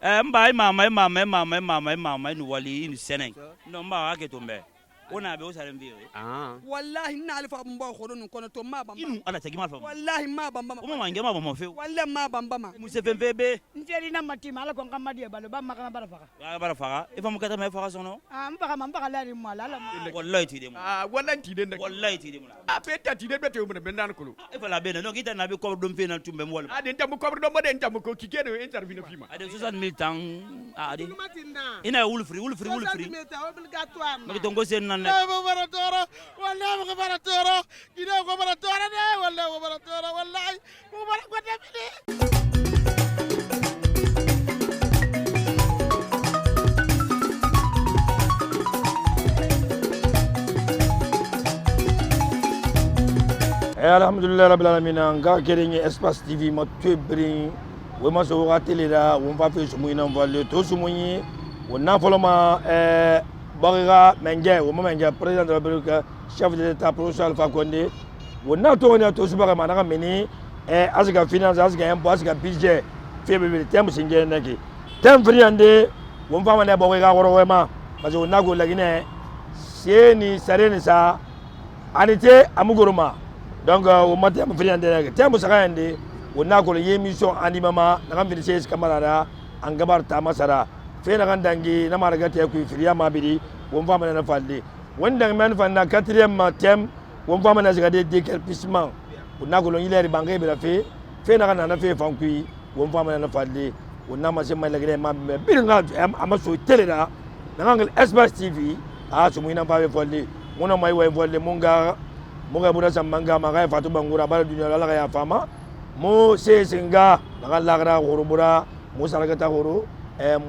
Mba mama ni wali ni senen no mba ake tombe ona be o sare mbi wallahi na alifa mba khoro nun kono to ma bamba inu ala tagi mal fa wallahi ma bamba o ma ngema ba mo fe wallahi ma bamba ma musse fembe nteli na matima ala ko ngamadi balo ba makama bara faka bara faka e fa mo kata me faka sono mba la ri mala la wallahi ti de mo wallahi ti de wallahi ti de mo peta ti de bete mo be nan ko e fa la be no kita na be ko dum fe na tumbe mo wala ade ntam ko do mo de ntam ko kikeno interview fima ade 60 tan ade ina wulfri makitongo sen nan baratoro wallahi ko baratoro gida ko baratoro de wallahi ko baratoro wallahi ko baratoro de alhamdulillah rabbil alamin nga kerenye espace tv ma tebrin we ma so ga tele da won fa fe sumu ina valle to sumu yi wona foloma Bariga Mengue, au moment où président de la République, chef de l'État, professeur Alpha Condé, on a tout ce que madame Meni, Asika Finance, Asika Impôt, Asika Budget, février, thème Singé Neki. Thème Friandé, on va mener Boriga Rorema, parce qu'on a la Guinée, c'est ni Sarene sa, Anité Amuguruma. Donc, au matin, Friandé, thème Sarende, on a la émission Animama, Ramvinis Camarada, Angabar Tamasara. Fena gandangi na maragati ku firiya mabiri won fama na falde wanda man fanna 4e thème won fama na sigade décalpissement wonna ko lon yileri bangay bi la fena kana na fe fankui won fama na falde wonna ma sema lagre ma bir nga amaso tele da ngal espace tv su muina fa falde wona mai way falde munga bura samanga ma ga fatu bangura bala dunya la ga ya fama mo se singa ngal lagra horubura mo saragata horo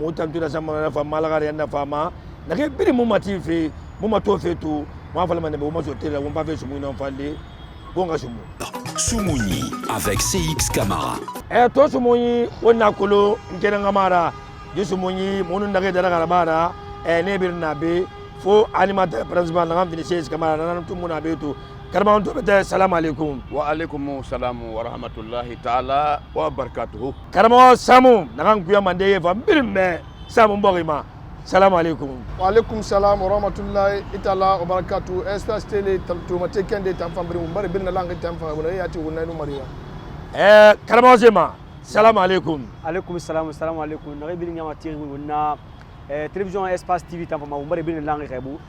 mutam tu da sama na fama la gari na fama na ke biri mu matifi mu mato fetu mu afala mane mu maso tele mu pa fe sumu na fali bonga sumu Soumouni avec CX Camara to sumuni wonna kolo ngena ngamara je sumuni monu ndage dara garabara ne bir na be fo animateur principal na ngam CX Camara na tum na be to karma on to be assalamu alaikum wa alaikum salam wa rahmatullahi ta'ala wa barakatuh karma samu na ngam kuya mande fa birme samu mbogima assalamu alaikum wa alaikum salam wa rahmatullahi ta'ala wa barakatuh espace télé to mate kende tam fambri mbare birna langa tam fa wala yati wona no mariya karma zema assalamu alaikum alaikum salam assalamu alaikum na birin ngama tiri wona télévision espace tv tam fa mbare birna langa kaybu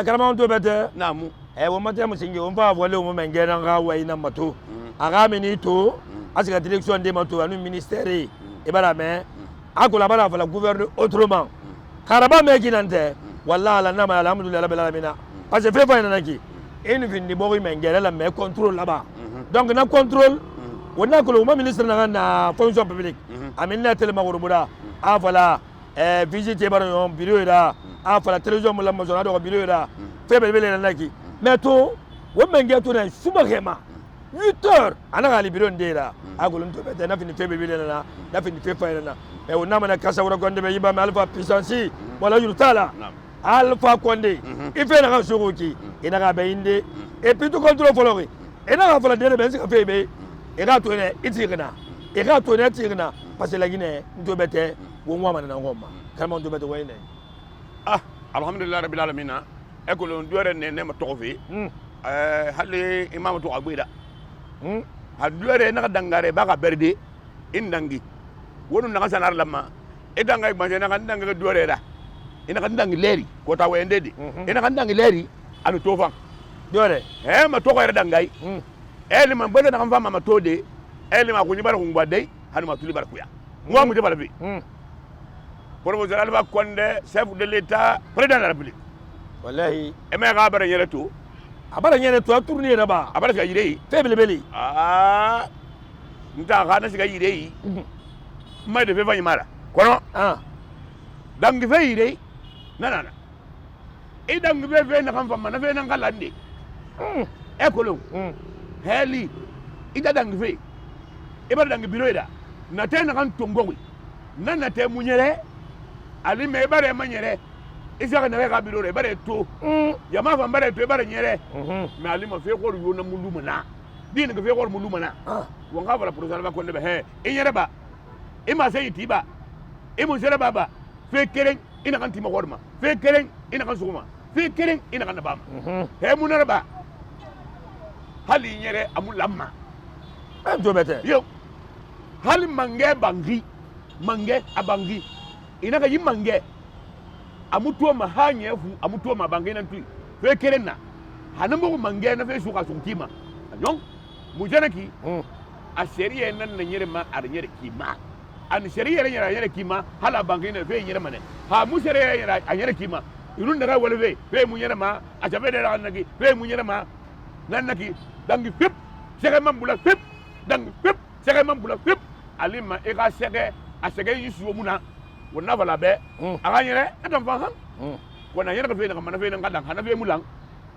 karma on to bete namu wo mate musinge on va voler mo mengena nga wa ina mato aga minito asika direction de mato anu ministère e bara me akola bara fala gouverner autrement karaba me kinante wallahi la nama alhamdulillah rabbil alamin parce que fait fa ina naki en fin ni bogi mengena la me contrôle là-bas donc na contrôle wona ko le ministre na fonction publique amina tellement gorobura afala visite bara yon bureau là afala télévision mo la mo zona do bureau là fait bele naki mais to wo menge to na subagema 8h ana gali biro ndera agolon to bete na fini febe bile na fini fe fa na e wona mana kasa wora gonde be yiba me alpha puissance wala yurtala alpha konde ife na ga sogoki ina ga be inde et puis to contrôle folori ina ga fala dele be sika febe e ga to ne itigna e ga to ne tigna parce que la Guinée to bete wo nwa mana na ngoma kalma to bete wayne alhamdulillah rabbil alamin ekolo ndore ne ma tofi halle imam to abuida hadure na dangare baka berde indangi wonu na sanar lamma idanga ma na danga dore da ina kan dangi leri ko ta wende di ina kan dangi leri anu tofan dore ma to ko era dangai eli man bele na kan fama ma to de eli ma kunyi bar ko ngwadai hanu ma tuli bar kuya ngwa mu te bar bi professeur Alpha Condé chef de l'état président de la République wallahi e me ga bara yere to abara nyene to tourner na ba abara ga yire febele beli nta ga na siga yire mai de fe fa yimara kono dangi fe yire na e dangi fe na kan fa na fe na ngalande e kolo heli ida dangi fe e bar dangi biro ida na te na kan tongowi na te munyere ali me bare manyere isa ka na ka biro re bare to jama fa bare to bare nyere me ali ma fe ko yo na muluma na din ga fe ko muluma na won ga bala professeur ba ko ne be he e nyere ba e ma se itiba e mo sere baba fe keren ina kan tima gorma fe keren ina kan suguma fe keren ina kan bama he munara ba hali nyere amulamma am to bete yo hali mange bangi mange abangi ina ka yimange amutuo ma hanyefu amutuo ma bangi nan tu fe keren na hanambo mange na fe suka sunkima nyong mujanaki a shari'a nan na nyere ma ar nyere kima an shari'a nyere kima hala bangi na fe nyere mane ha mu shari'a a nyere kima irun daga wala fe mu nyere ma a jabe da nagi fe mu nyere ma nan nagi dangi pip sege man bula pip dangi pip sege man bula pip alima e ka sege a sege yisu muna wona wala be aga nyere adam fa han wona nyere ka fe na mana fe na kadang hana fe mulang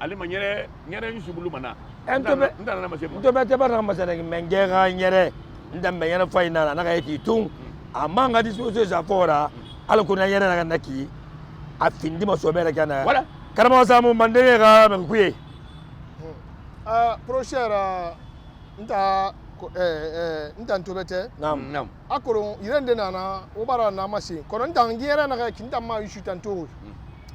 alima nyere yisu bulu mana ndana ma sema to bete barna masana mengera nyere ndambe yana faina na ga yiti tun amma nga disposition za fora ala kuna nyere na naki afindi masobera kana wala karama samu mandere ga mekuye prochaire nta to bete nam akoro irende nana obara na masi kono nta ngere na ga kinta ma yushu tanto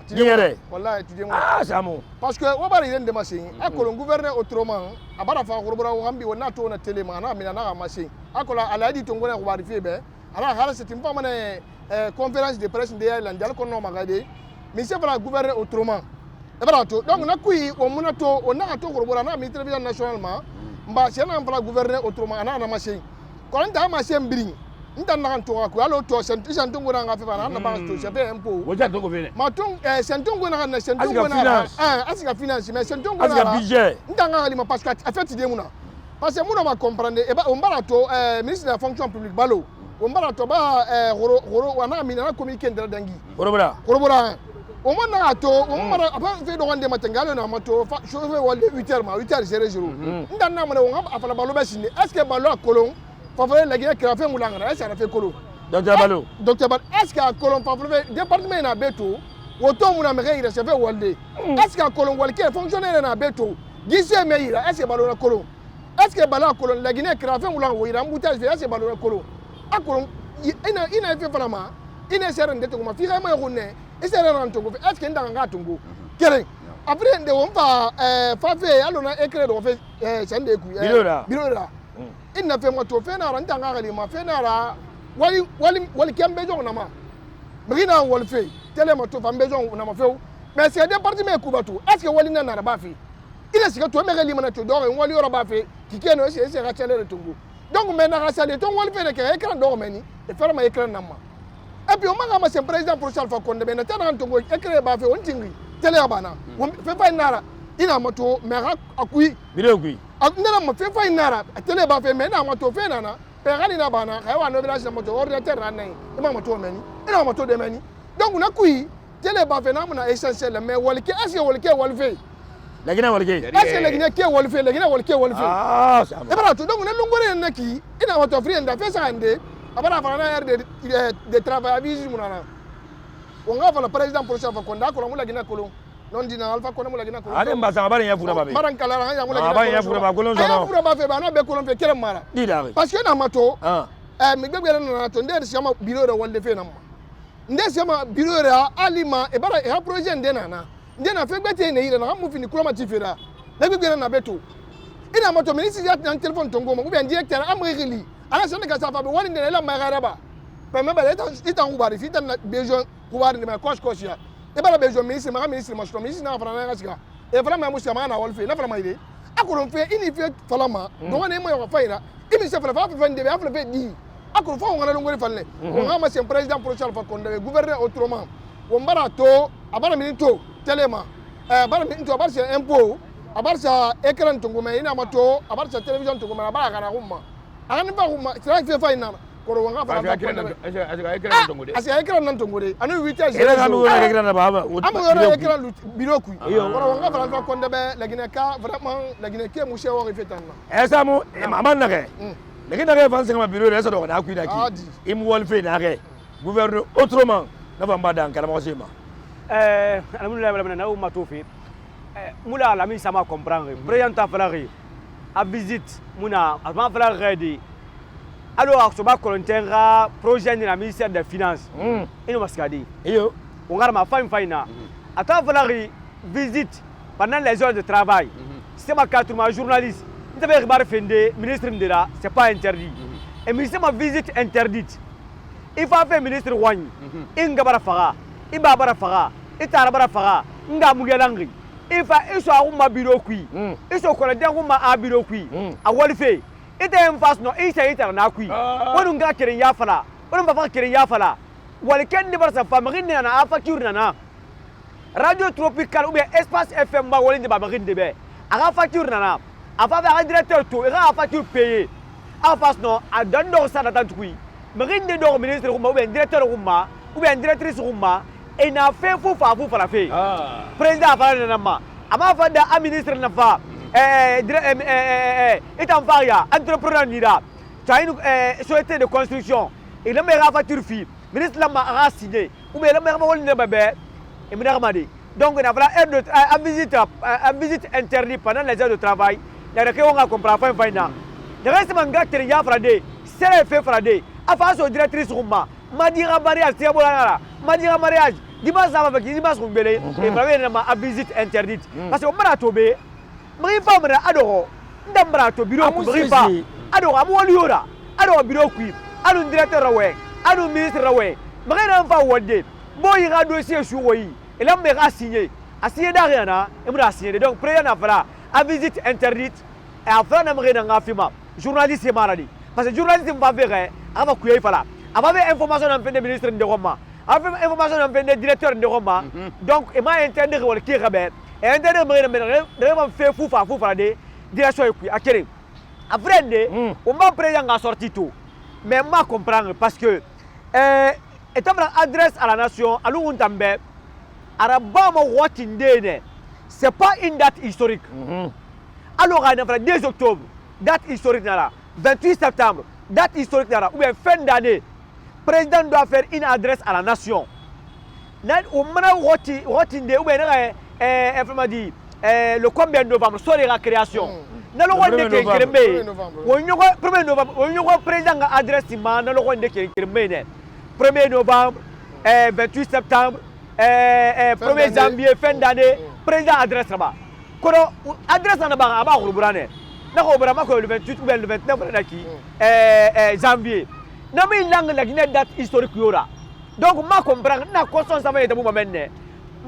Nyere. Wallahi tu dis ah samu parce que obara irende masi akoro gouverner autrement abara fa korobora hambi wona to na télé mana mina na masi akola aladi to ngona ko bari febe ala hala c'est une forme de conférence de presse de Irlande dal ko no magade mais c'est para gouverner autrement ebara to donc na kui o muna to o na to korobora na mi télévision nationalement mba c'est na para gouverner autrement na masi ko nta masi mbiri nta na to ko alo to sentu ngona nga feba na ba to c'est un peu woja to ko fene ma ton sentu ngona na sentu ngona asika finance mais sentu ngona asika budget nta nga alima parce que en fait idée muna parce que muna ma comprendre e ba on bara to ministre de la fonction publique balo on bara to ba goro wana mina na communiquer ndra dangi korobora o mana to o mara apa fe do wande matangalo na mato chauffeur wale 8h ma 8h 00 nda na mana on afala balo ba sine est ce que balo akolon favore la guinée crafe mulanga est ce que fait kolo docteur balo est ce que akolon favore département na beto woto muna me reira se fait walde est ce que akolon walke fonctionnaire na beto gise meira est ce que balo na kolon est ce que balo akolon la guinée crafe mulanga woira mbutage est ce que balo na kolon akolon ina fait vraiment ina sera ndete ko ma fi ma yone et c'est là ntongo est-ce que ndanga ntongo kere après de on va fa allo na écrit on fait sande ku biro là il n'a fait moi to fait na ndanga gali ma fait na ra wali kembe jo na ma brina wal fait tele ma to fa mbejo na ma fait mais c'est des parties me kubatu est-ce que wali na na ba fait il est ce que to me gali mana to do wali ora ba fait qui keno c'est ra tele ntongo donc maintenant ça de ton wali fait que écran do meni et faire ma écran na ma et puis on m'a ramassé un président pour Alpha Condé mais n'attendant Tongo écrit ba fait on tingi télé abana on fait pas nara ina moto mais akui biro kui akuna ma fait pas nara télé ba fait mais na moto fait nana pegani na bana hawa no village na moto ordinateur ranai ima moto meni ina moto de meni donc on a kui télé ba fait na mona essentiel mais walke asi walke walfe lagina walke asi lagina ke walfe lagina walke walfe ah ça e bara to donc na lungore na ki ina moto free nda fait ça ande abana fana de travail à visi munana on va faire le président pour ça ko ndako la mulagina kolon non dina alpha ko mulagina kolon ade mbasa abari ya fura babe maran kala ya mulagina abari ya fura ba kolon zo no fura ba fe ba na be kolon fe kere mara didare parce que na mato mi gbegbe na to ndé si ma bureau de wande fe na ma ndé si ma bureau de alima e bara e ha projet ndé na ndé na fe gbete ne ire na mu fini kuloma ti fe da na gbegbe na beto ina mato ministre ya na téléphone tongo mo bien directeur amrili ala sene ka safa be wani ne la magaraba pe me ba ita ngubari fita na besoin ngubari ne ma coach ya e ba la besoin ministre ma ministre na fana na sika e fala ma musa ma na wolfe na fala ma ide akoro fe ini fe fala ma do wane mo yo faira imi se fala fa fe ndebe afla fe di akoro fa ngana ngori falle on ha ma c'est président pour Alpha Condé gouverneur autrement on bara to abara minito telema bara minito abara c'est impôt abara sa écran to ngoma ina mato abara sa télévision to ngoma bara kana umma ani ba kuma tra fe fa ina ko wanga fa ekran nan tongo de anu 8h ele ga mi wona ekran na baba am yoro ekran biro ku ko wanga fa ko ndebe lagine ka vraiment lagine ke mu shewo fe tanna esa mu mama na ke lagine ga fa senga biro re so do na ku da ki im wol fe na ke gouverneur autrement na fa mbada kala mo sema alhamdulillah wala na umma tofi mula la mi sama comprendre président falari a visite muna ma falari di alors so ba kolontenga projet ni na ministère des finances ino maskadi iyo on garma faina attends valari visite pendant les heures de travail c'est ma 4 mois journaliste tu veux regarder fende ministre ndira c'est pas interdit et mais c'est ma visite interdite il faut faire ministre wani inga bara faga iba bara faga itara bara faga nga mugelangi il faut iso aguma biro kui iso kola danguma a biro kui a walife ite en face no isa itara na kui wonu nga kere ya fala wonu ba fa kere ya fala wal ken ni barsa famri ni na facture na radio tropical ou bien espace FM ba wali ni ba magin de be aga facture na ava ba directeur to aga facture payé en face no a dando sa na tantukui magin de do ministre ou bien directeur ou bien directrice et n'a fait fou la fait président fa na ma ama fa da ministre na fa et en faria entrepreneur nira tu une société de construction et le meilleur facture fi ministre la ma signé ou bien le meilleur wol ne bébé et me ramadi donc on a voilà à visite interdite pendant les heures de travail il y a que on a comprendre fin final le reste manga ya frade c'est fait frade à face au directrice rumba madira mariage c'est bolana madira mariage dimanche ça va avec dimanche on belé et vraiment à visite interdite parce que on m'a tobé mari femme na adoro ndambra to bureau ko riba adoro amoli ora adoro bureau ku adu directeur rawe adu ministre rawe mari na fa wode boy ga dossier sou woyi et là me ga signé a signé d'ariana et me a signé donc président na fala à visite interdite et après na mari na ngafima journaliste maradi parce que journaliste va verre ava ku yi fala ava information en fin de ministre de Roma ava information en fin de directeur de Roma donc et m'a interdit wala ki rabe et interdit me fait fou la direction est à après on m'a président a sorti tout mais m'a comprendre parce que étant adresse à la nation à l'Untambe arabama watindene c'est pas une date historique alors on a 2 octobre date historique là 28 septembre date historique là ou bien fin d'année président doit faire une adresse à la nation là on m'a watinde ou bien dit le combien de novembre sur la création na lo wonde ke kirembe wonyo 1er novembre wonyo président ga adresse ma na lo wonde ke kirembe ne 1er novembre 28 septembre 1er janvier fin d'année président adresse ba kono adresse na ba aba khurburane na ko bra mako le 28 ou le 29 na ki janvier na mi lang la gine date historique yora donc ma comprendre na conscience ça va être bon maintenant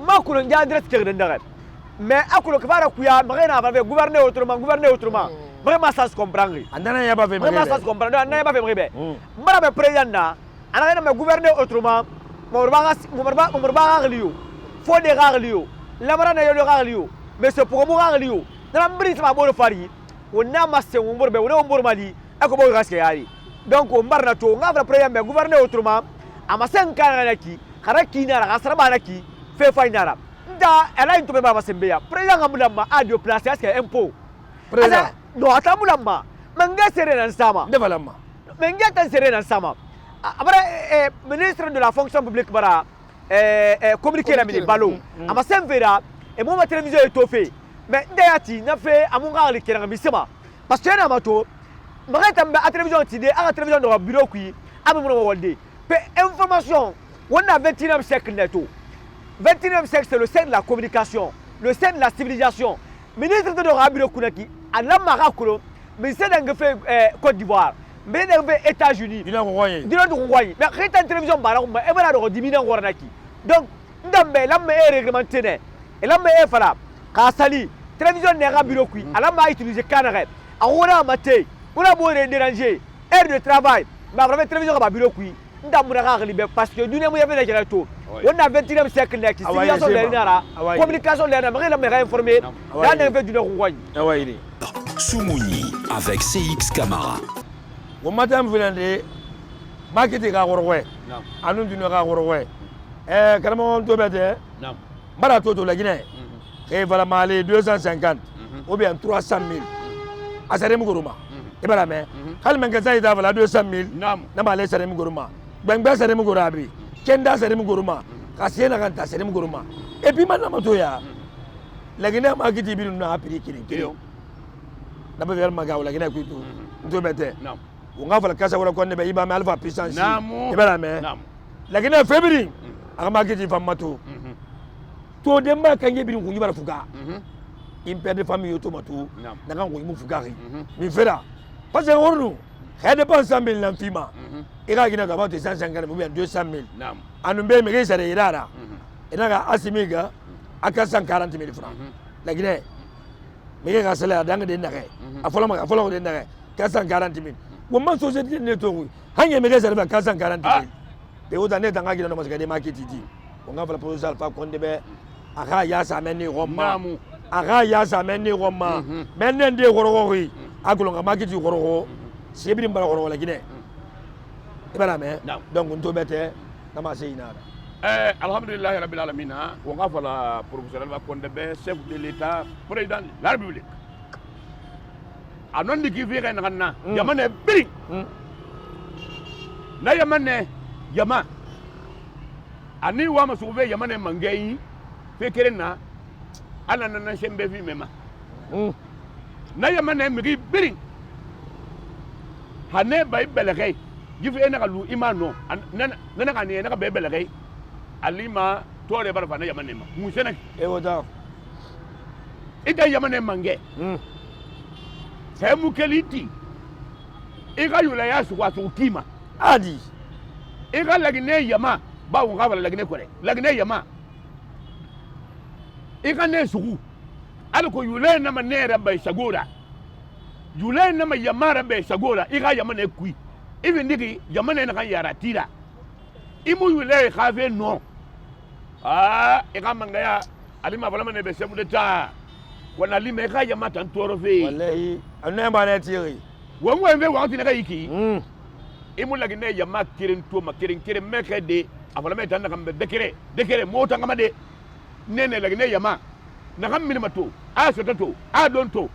ma ko ngi adresse ke ndare mais akulo kfara kuya magana va gouverner autrement vraiment ça se comprendre andana ya ba fait vraiment ça se comprendre andana ya ba fait mribe mara be président na ana na gouverner autrement morba liyo faut des ragliyo la mara na yo ragliyo mais c'est pour mo ragliyo na mbri sama bolo fari wona masse ngombe wona mbor mali ako bo gaske yari donc on barna to ngavra président be gouverner autrement amasen kana naki karaki na rasara banaki fait fainara da elle a une tombe baba sembeya président ngambulamba a de place est-ce que impôt président non atamulamba manga serena sama devalamba manga tan serena sama après ministre de la fonction publique bara communiquer la mini balo ama semvera et mon télévision est toffé mais ndayati na fait amunga ali kera bisema parce que na mato magata à télévision tide à télévision de bureau qui amu mo wolde pe information on a 21e siècle neto 21e siècle, c'est le siècle de la communication, le siècle de la civilisation. Ministre de Rabiro Kounaki, à la Marakolo, ministre de Côte d'Ivoire, ministre des États-Unis, du Royaume. Mais rien de télévision, et voilà, on diminue en Warnaki. Donc, l'homme est réglementé. Et l'homme est fala. Kassali, télévision n'est Rabiro Koui, à la main utilisée Canarette. À Rona Maté, on a beau déranger, air de travail, mais après télévision Rabiro Koui. Parce que nous avons fait des retours. On a 21e siècle, la communication, la informée, là, on a fait du Nord-Ouaille. Soumouni avec CX Camara. Au matin, vous venez marketing à Rorway. À nous, du Nord à Rorway. Carrément, tout bête. Marato, la Guinée. Et voilà, Mali, 250 ou bien 300 000. À Sarem Gourma. Et bien, la main. Quand le magasin est à 200 000, n'a pas laissé Sarem Gourma. Bengba Sarem Gourabi. Kenda Sarem Gourma. Kassien Aganta Sarem Gourma. Et puis, maintenant, la Guinée m'a dit que nous avons appris qu'il y a un peu de Magaou, la Guinée, tout bête. on va faire casa wala konde be iba me alpha puissance Namu. ibara me lakini febri akama kiti famato to demba kanje bi ko yibara fuka impère de famille automatu nanga ko imu fuka ri mi fera parce que ornu xede pas 100 000 nan fima ira gina gaba 150 ou bien 200 000 anu be mi gesa de irara ina ga asimiga aka 140 000 francs lakini mi ga sala danga de ndake afolo de ndake 440 000 wo man société ne to hanye mi gesa de 440 000 de o da ne danga gina no masga de marketing on va la proposal fa konde be aka ya sa meni roma aka ya sa meni roma menen de gorogori agulo nga marketing gorogo sebiri mbara gorogo lakini ibara me donc on to bete na ma sey nada alhamdulillah rabbil alamin on va fa la professionnel va konde be chef de l'état président de la république anon di ki fi ren ganna yamane biri na yamane yama ani wa masuve yamane mangai fekere na ana na shembe fi mema na yamane miri biri hane bay belagay gife na kalu imano nana kane na be belagay alima tore barfa na yamane ma musena e wota ida yamane mange semu keliti iga yula ya suwa kima adi iga lagine yama ba won gaba lagine kore lagine yama iga ne sugu alko yule na manera bay sagora yule na ma yamara bay sagora iga yama ne kui even digi yama ne na kan yara tira imu yule khafe no iga mangaya alima bala mane be semu de ta wana lima iga yama tan toro fe wallahi anna ba na tiri won won be wanti na kayiki imu lagine yama kirin to ma kirin meke de afala me tan na kambe dekere mota ngama de nene lagine yama na kam min mato a so to a don to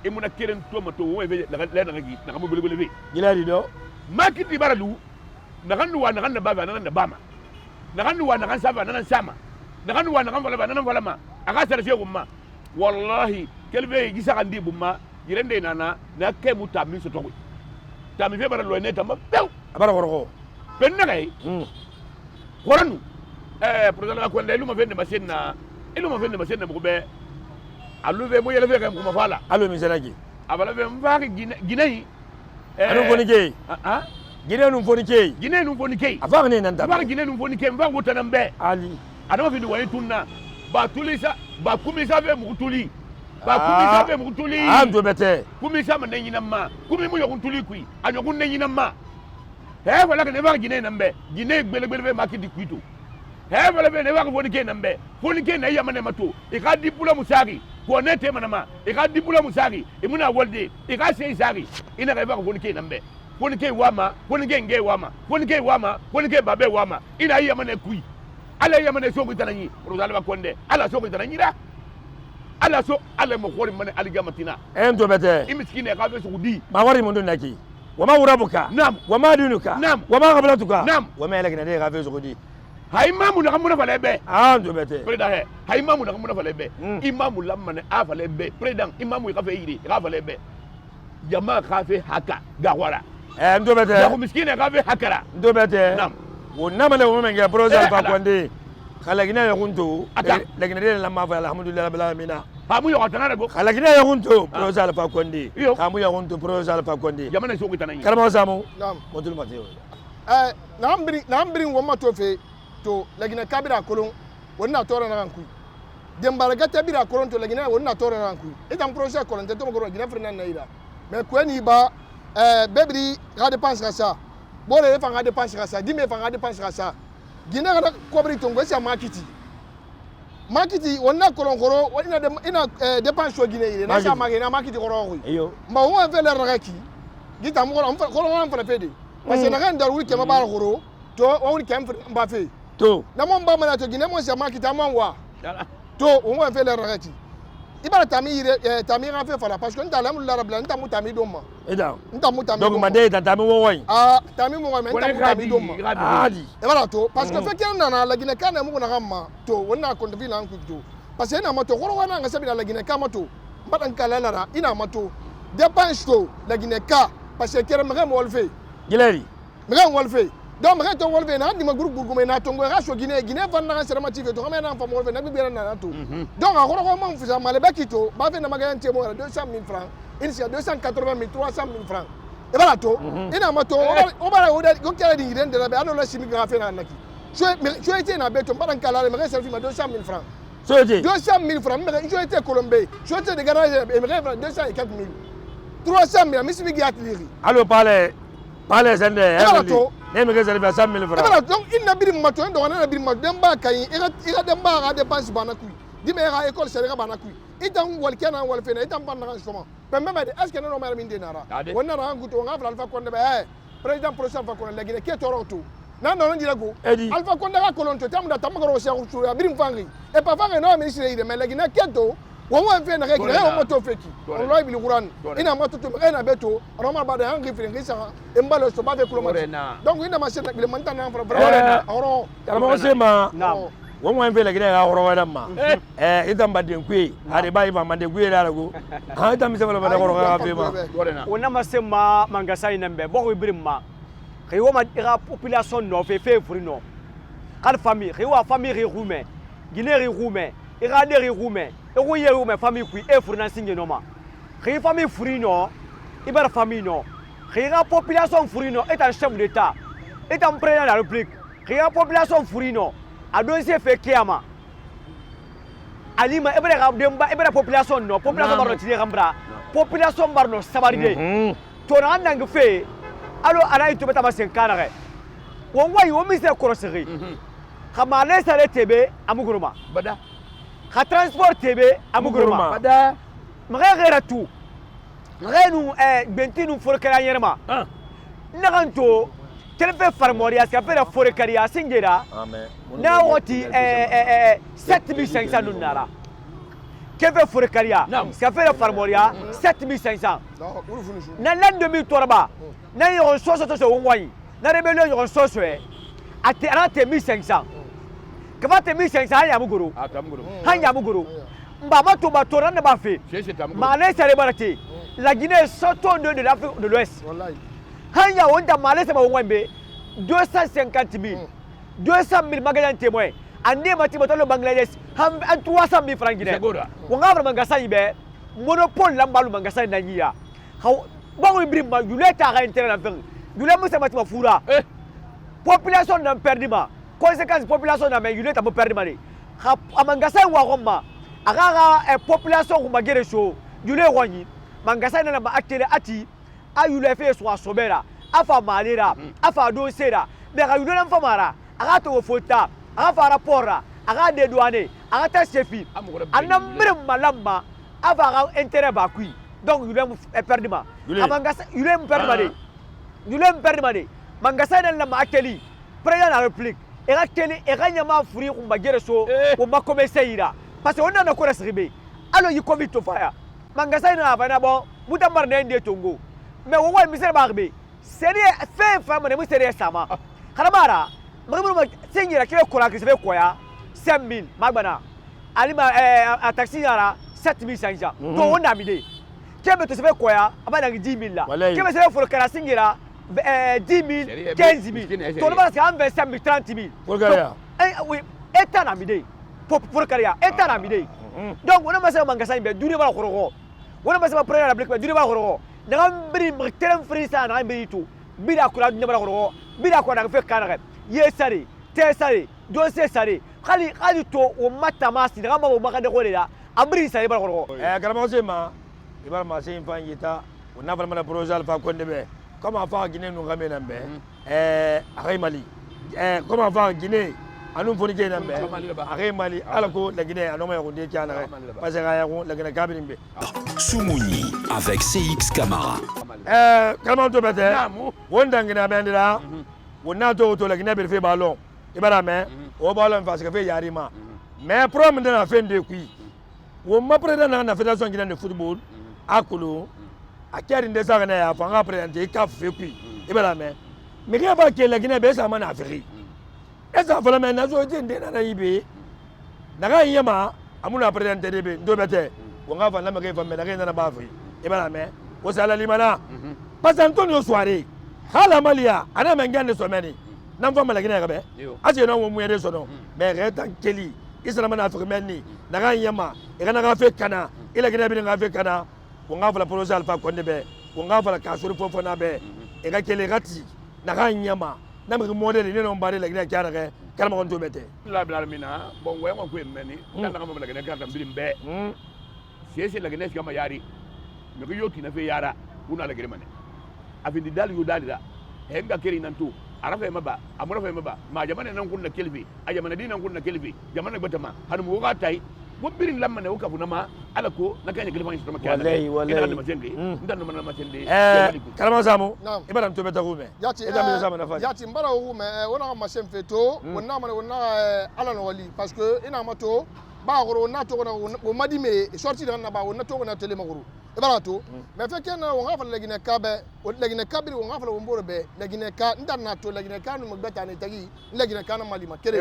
imu na kirin to mato won be la na gi na kam bele be gilari do makiti baralu na kan wa na kan baba na bama na kan wa na kan saba na sama na kan wa na kan wala ma aka sare fe gumma wallahi kelbe gisa kan di bumma yirende nana na ke mutami so to tami fe baralu ne tamba bew abara gorgo ben na kay koranu président ko ndelu ma fende machine na elu ma fende machine na ko be alu be mo yele fe kam ko ma fala alo mi senaki abala be mbaaki ginay anu foni kei gine num foni kei afa ne nan ta ba gine num foni kei mba ngota nambe ali adama fi duwaye tunna ba tulisa ba kumisa be mukutuli ba kumisa be mukutuli ando bete kumisa ma nenyina ma kumi mu yokuntuli kui anyokun nenyina ma wala ne ba gine nambe gine gbele be makidi kuito wala be ne ba foni kei nambe foni kei na yamane mato e ka dipula musari ko ne te manama e ka dipula musari e muna wolde e ka sei sari ina ka ba foni kei nambe foni kei wama foni kei nge wama foni kei wama foni kei babe wama ina yamane kui ala yamane so ko tanani rozalba konde ala so ko tanani da ala so ala mo khori mane aligamatina endo bete imiskine ka be so di ma wari mun naki wama urabuka nam wama dinuka nam wama qablatuka nam wama elagina de ka fe so di hay imamu na kamuna fale be ando bete preda he hay imamu na kamuna fale be imamu lamane a fale be preda imamu ka fe yiri ka fale be jama ka fe haka gawara endo bete ya ko miskine ka fe hakara ndo bete nam wonama le women ga proposal fa konde khalagina ya kunto lagina de la ma fa alhamdulillah rabbil alamin ha mu yo tanare go khalagina ya kunto proposal fa konde ha mu ya kunto proposal fa konde jamana so ko tanani kalma samu nam motul mateo nambiri woma to fe to lagina kabira kolon wonna tora na kanku dembara gata bira kolon to lagina wonna tora na kanku etam projet kolon te to mo gina frena na ira mais ko ni ba bebri ga dépense ça bole le fanga dépense ça dime fanga dépense ça gina ga kobri to ngwesi makiti wonna kolon koro ina dépense so gina ile na sa magina makiti koro ko eyo mba won fe le ragaki gita mo koro won fa fede parce que na kan dar wuri ke ma ba koro to won ke mba fe to na mo mba mana to gina mo sa makiti amon wa to won fe le ragaki ibara tami ire tami ran fe fala parce que nta alhamdulillah rabbil alamin nta mutami doma eda nta mutami donc mande ta tami wo woy tami mo men nta mutami doma adi ibara to parce que fe kiran na la gine kana mo na gamma to wonna ko ndabi lan ku to parce que ina mato goro wana nga sabi la gine ka mato mbadan kala lara ina mato dépense to la gine ka parce que kiran mo wolfe Gileri. Mega wolfe. Donc mega to wolfe na di ma groupe groupe na tongo ga so Guinée fa na serama ti to kama na fa wolfe na bibera na to. Donc a ko mo fusa maleba kito ba fe na maga ntie mo 200,000 francs. Il y a 280,000 300,000 francs. E bala to ina ma to o bala o da ko kala di ngire ndela be ano la chimique ga fe na naki. Je été na beto mbadan kala mega selfie ma 200,000 francs. 200,000 francs, mais je été colombé. Je été de garage et me rêve 204,000. 300,000, mais si vous avez allô, parlez, Zende. Ne me réserve 100,000 francs. Donc, il n'a pas de matin, donc on a dit Demba Kayi, il a Demba à dépense Banakui. Dis-moi, à l'école, c'est le Banakui. Il est en Walken, en Walfen, il est en Banakui. Mais même, est-ce que nous avons un Mindenara? On a un goût, on a Alpha Condé, président prochain Alpha Condé, qui est Toronto. Non, non, non, Alpha Condé a colonté, tu as Tamagoro, à Brim Fangi. Et pas faire un homme, mais la Guinée Keto, on va faire une règle, on va tout faire. On va le Gouran, il a tout un abeto, on va pas de Henry Fringis, et Mbalo, so pas de Colomana. Donc, il a ma chaîne, le Montana, on va faire la Guinée à Orama. Il est en bas d'un coup, à des bails, à des couilles à la go. Ah, il on a ma sema Mangasai Nembe, Boris Brimma. La population non fait pour nous. Quelle famille, la famille roumaine, Guinée roumaine, Iranais roumain, et roumain famille qui est pour nous noma. La famille frino, il y a famille non. La population frino est un chef d'État, est un président de la République. La population frino a dosé fait Kiama. Alima, la population non, population barno tirambra, population barno sabaride. Ton an fait. Alors, à la tumeta masin canare. On voit yon mise à corosserie. Kamale sale tebe amuguruma. Bada. Ka transport tebe amuguruma. Bada. Mrere tout. Renu bentinu forkara yerma. Naranto telefe farmoria ska fera forkaria singera. Amen. Na woti 7500 nunara. Keve forkaria ska fera farmoria 7500. Na l'an 2003 na yon soso to so wonyi na rebellion yon soso ate 1500 kava te 1500 ya muguru hanya muguru mbama to batora na ba fe malais sare barate la Guinée sortant de l'Afrique de l'Ouest hanya wonda malais ba wonbe 250,000 200,000 magasin témoin ande mati batalo Bangladesh 300,000 francs Guinée wonga Mangasa ibe monopole lambalu Mangasa na nyiya bon Ibrahima yule ta ga intérêt la faire yule musa matima fura population n'a perdu ma conséquence population n'a mais yule ta perdu ma ni Mangasa wa gomma aga population ko magere show yule wani Mangasa na ba atele ati a yule fe so asobera afa malera afa dosera mais ga yule na famara aga to fota aga fa rapport aga de douane aga ta chefi anambre malamba ava ga intérêt ba kui. Donc, il est perdu. Il est perdu. Il est perdu. Mangasa est dans la président de la République. Et la télé est vraiment free pour bagger so pour ma commencer ira. Parce qu'on a encore ribé. Alors il commit to fire. Mangasa est dans la bon, mutamar n'ende tongo. Mais on voit monsieur Barbé. Sérieux fait femme de monsieur Sama. Karamara. Marimou seigneur qui est collant qui se fait quoi 5,000 magbana. Alima à taxi yara 7,500. Donc on a mis Kebe to se fait quoi? Abana 10,000 là. Kebe se fait pour Karasingira 10,000, 15,000. Tout le monde c'est 25,000, 30,000. Pour Karia. Oui, état na mide. Pour Karia, état na mide. Donc on a passé Mangasa be duri ba khoro. On a passé président de la République duri ba khoro. Na mbiri mterem frisa na mbiri tu. Bida kula duri ba khoro. Bida ko na fe kanare. Yesari, tesari, dossier sari. Khali to o matamasi na ba makade ko la. Ambiri sari ba khoro. Karamosema il va marcher une fois on a vraiment le projet Alpha Condé comment faire Guinée nous ramène à Mali comment faire Guinée à nous fournir à Mali à la Guinée à nous mettre parce que la Guinée cabine Soumouni avec CX Camara comment tu peux faire on d'angina bendera on a tout la Guinée fait ballon et bah mais au ballon parce que fait yarima mais problème de la fin de qui on m'a pris dans la fédération guinéenne de football Akulu, à qui a une des années à faire présenter café puis et bien mais il y a pas que la Guinée baisse à mon Afrique. Et ça fait la même chose de Nanaïbe. Naga Yama, à mon présenté deux bêtes. On va faire la même chose, mais la Guinée n'a pas fait. Et bien mais, au Salah Limana, pas Antonio Soirée. hala malia ana mengane so meni nan fa malagina ga be aje no mu yede so no me retan keli isra mana afrique menni daga yama e kana ga fe kana ila gina bi ga fe kana ko nga fala projet alpha konde be ko nga fala kasuru fofo na be e ga kele gati daga yama na mi model ni no mbare la gina kyara ga kalma kon to bete la bila mina bon we ko meni dan daga ma gina ka tambilim be sese la gina fiama yari mi ko yoti na fe yara una la gina mane afindi dal yu dalira henga keri nantu arafa maba amura fa maba ma jamana nan kunna kelbi a jamana dinan kunna kelbi jamana batama hanu mu ga tai bobirin lamma ne wuka bunama alako na kanya kelban shi to makya wallahi ina da matende ndan da mana matende kalama samu ibadan to beta gume ida mi samu na fa yati mbara gume wona ma sem feto wona ma wona ala no wali parce que ina mato ba goro na to ko madi me sorti na ba wona to na tele magoro ibarato mais fait que na wonga fa lagine kabe lagine kabiri wonga fa womboro be lagine ka ndana to lagine ka no magbata ne tagi lagine ka na malima kere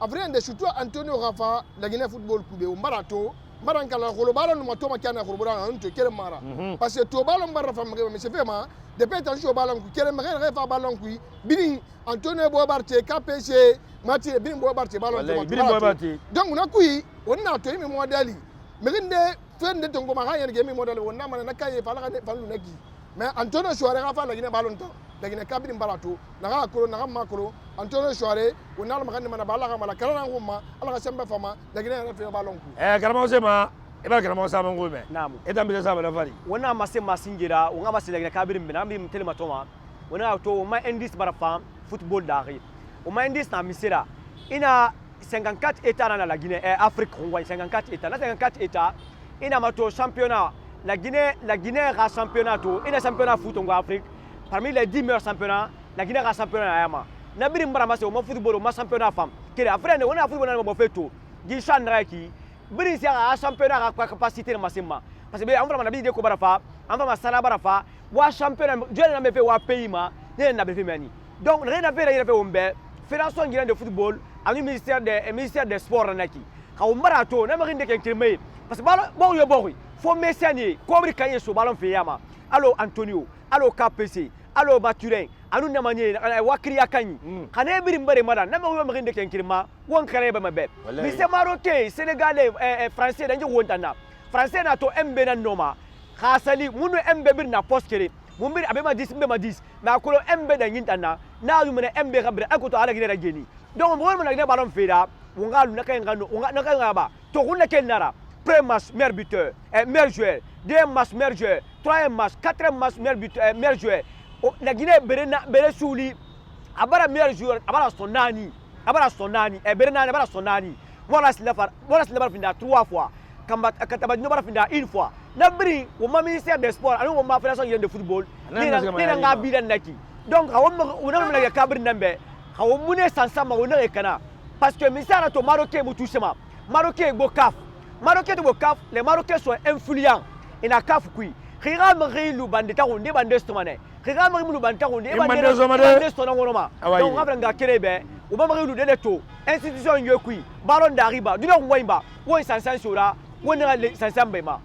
après de surtout Antonio Rafa lagine football kube mbarato marankala kholo balo no matoma kana khurubura on to kere mara parce que to balo mbara fa mage mais c'est vraiment de pétan show balo ku kere mage fa balo ku bini Antonio Bobarte KPC mati bini Bobarte balo to donc na kui wonna to mi modali meginde fende tongo maganya ngemi model wonna mana nakaye fala ka falu neki mais Antonio Soare ga fala gine balon to lagine kabiri mbarato na ga kolo na ga makolo Antonio Soare wonna magande mana bala ga mala kala ngumma ala ga sembe fama lagine na fe balon ku garama sema eba garama sama ngume namu etam bi sama na fari wonna mase masingira wonga mase lagine kabiri mbina mbi telema toma wonna to ma indis barafa football dari o ma indis na misira ina 54 états dans la Guinée Afrique 54 états na 54 états ina mato championnat la Guinée a championnat tout ina championnat foot en Afrique parmi les 10 meilleurs championnats la Guinée a championnat yama na birim barama se o football o championnat femme kere après on a football na mo feto gi chandra ki biri si a championnat a capacité na masema parce que on vraiment na bi de ko barafa on va masala barafa wa championnat je na me fait wa pays ma ne na be fait mani donc rien à faire il fait ombe fédération guinéenne de football ami ministère des sports naki ka o marato na marinde ke kirmé parce que bon yo bon faut messiani comme kaye so ballon fe yama allo Antonio allo KPC allo Maturin anu na manye wakri akanyi kane biri mbare mada na ma marinde ke kirma won kare ba mabe mi se marocain sénégalais français danji wontana français na to embe na noma khasali munu embe bir na poskere mumbir abema 10 mais akolo embe da yintana na yu mena embe kabira akoto ala gine rageni donc mo wona gine ballon feda wonga lu nakay ngano nakay ngaba to kunna ken nara premier match meilleur buteur meilleur joueur deuxième match meilleur joueur troisième match quatrième match meilleur buteur meilleur joueur la Guinée bere souli abara meilleur joueur abara sonani abara sonani wala silafar finda 3 fois kamba kataba no bara finda une fois na bri o ma ministère des sports anu o ma fédération de football ni na nga bi dan naki donc ha wona na kabri nambe ha o mune sansama wona e kana parce que ministère to marocain mu touchema marocain go CAF les marocains sont influents ina CAF kui khira mari lu bandita onde bande stomane khira mari lu bandita onde bande stona ngoroma donc ngabra nga kerebe o ma mari lu de to institution yokui baron d'ariba du no ngoimba wo sansan sura wona le sansan bema